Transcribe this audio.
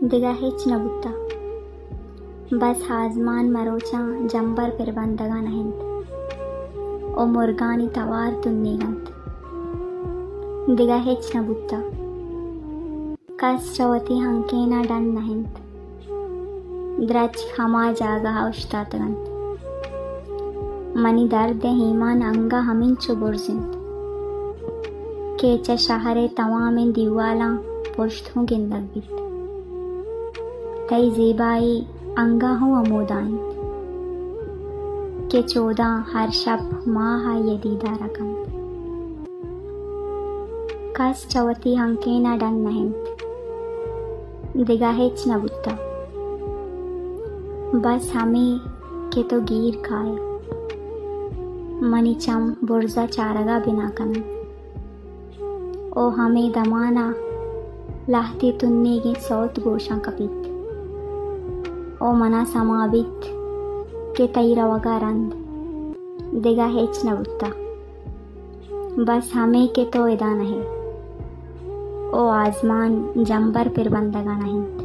दिगा hitch न बुत्ता बस आजमान मरोचा जंबर पिरबंदगा नहिंत ओ मुर्गानी तवार तुन्नीगंत दिगा हिच न बुत्ता कस चवती हंकेना डन नहिंत द्रच हमा जागा उश्तातगंत मनी दर्द हीमान अंगा हमिंचु बुर्जिंत केच शहरे तवामें दीवाला पुश्तों गिंदग बित तई ज़ेबाई अंगा हूँ अमोदाइन के चोदा हर शब माह ये दीदारा कंत कस चवती हंकेना डन नहिंत दिगा हिच न बुत्ता बस हमें के तो गिर खाए मनी चम बुर्जा चारगा बिना कन ओ हमें दमाना लाहती तुन्ने के सौत गोशा कपित ओ मना समाबित के तैरा वगा रंद दिगा हिच न बुत्ता बस हमें के तो इदा नहीं ओ आजमान जंबर पिरबंदगा नहीं।